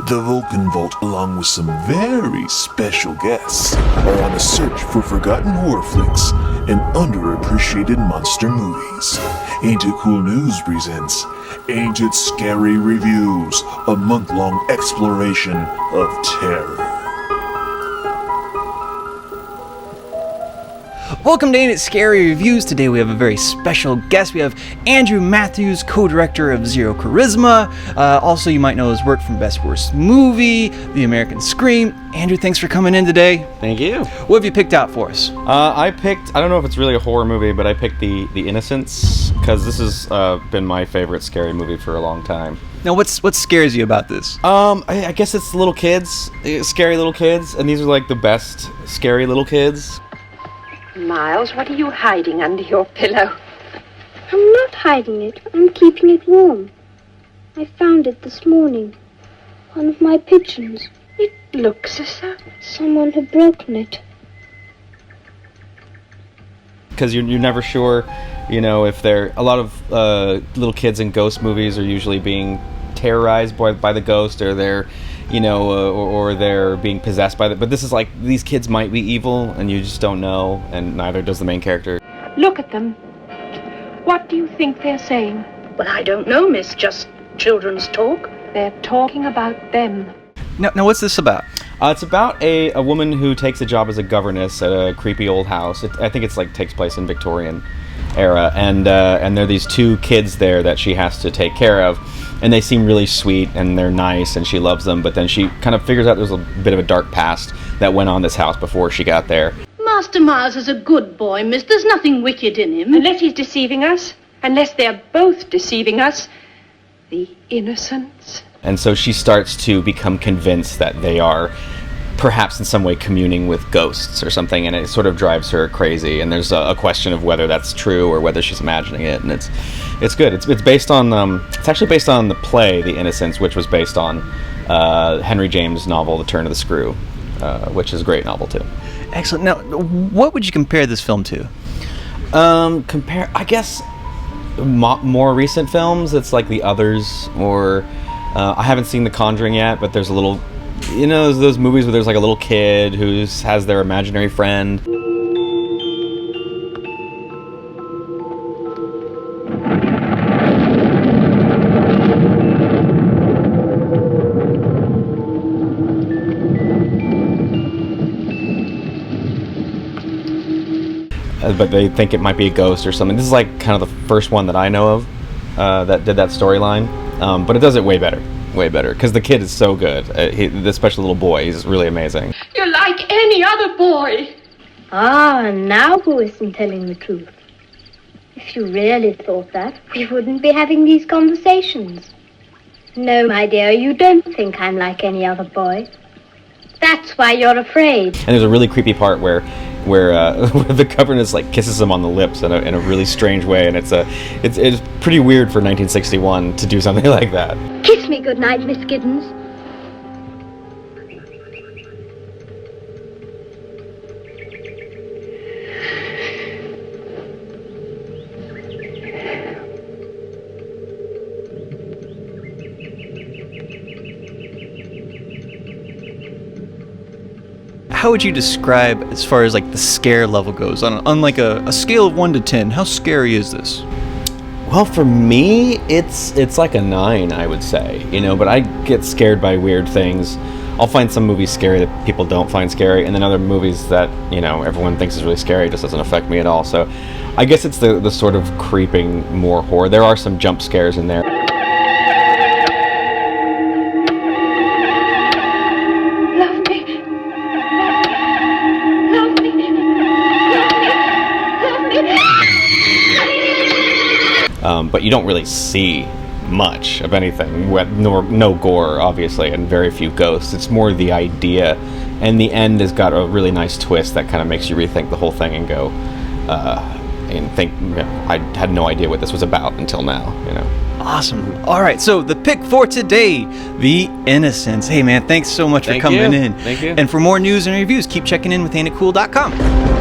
The Vulcan Vault, along with some very special guests, are on a search for forgotten horror flicks and underappreciated monster movies. Ain't It Cool News presents Ain't It Scary Reviews, a month-long exploration of terror. Welcome to Ain't It Scary Reviews. Today we have a very special guest. We have Andrew Matthews, co-director of Zero Charisma. Also, you might know his work from Best Worst Movie, The American Scream. Andrew, thanks for coming in today. Thank you. What have you picked out for us? I don't know if it's really a horror movie, but I picked The Innocents, because this has been my favorite scary movie for a long time. Now, what scares you about this? I guess it's little kids, scary little kids, and these are like the best scary little kids. Miles, what are you hiding under your pillow? I'm not hiding it. I'm keeping it warm. I found it this morning. One of my pigeons. It looks as though someone had broken it. Because you're never sure, if they're... A lot of little kids in ghost movies are usually being terrorized by the ghost, or they're... or they're being possessed by it. But this is like, these kids might be evil, and you just don't know, and neither does the main character. Look at them. What do you think they're saying? Well, I don't know, miss. Just children's talk. They're talking about them. Now what's this about? It's about a woman who takes a job as a governess at a creepy old house. I think it's takes place in Victorian era, and there are these two kids there that she has to take care of. And they seem really sweet, and they're nice, and she loves them, but then she kind of figures out there's a bit of a dark past that went on this house before she got there. Master Miles is a good boy, miss. There's nothing wicked in him. Unless he's deceiving us, unless they're both deceiving us, the innocents. And so she starts to become convinced that they are perhaps in some way communing with ghosts or something, and it sort of drives her crazy, and there's a question of whether that's true or whether she's imagining it, and it's good. It's based on it's actually based on the play The Innocents, which was based on Henry James' novel The Turn of the Screw, which is a great novel too. Excellent. Now, what would you compare this film to? I guess more recent films. It's like The Others, or I haven't seen The Conjuring yet, but there's a little, those movies where there's like a little kid who has their imaginary friend. But they think it might be a ghost or something. This is like kind of the first one that I know of that did that storyline, but it does it way better, because the kid is so good. Especially little boy, he's really amazing. You're like any other boy. Ah, now who isn't telling the truth? If you really thought that, we wouldn't be having these conversations. No, my dear, you don't think I'm like any other boy. That's why you're afraid. And there's a really creepy part where the governess kisses him on the lips in a really strange way, and it's pretty weird for 1961 to do something like that. Kiss me goodnight, Miss Giddens. How would you describe, as far as the scare level goes, on a scale of 1 to 10, how scary is this? Well, for me, it's like a 9, I would say, but I get scared by weird things. I'll find some movies scary that people don't find scary, and then other movies that, everyone thinks is really scary just doesn't affect me at all. So I guess it's the sort of creeping more horror. There are some jump scares in there. But you don't really see much of anything, no gore, obviously, and very few ghosts. It's more the idea, and the end has got a really nice twist that kind of makes you rethink the whole thing and go, and think, I had no idea what this was about until now, Awesome. All right, so the pick for today, The Innocents. Hey, man, thanks so much for coming in. Thank you. And for more news and reviews, keep checking in with ain'titcool.com.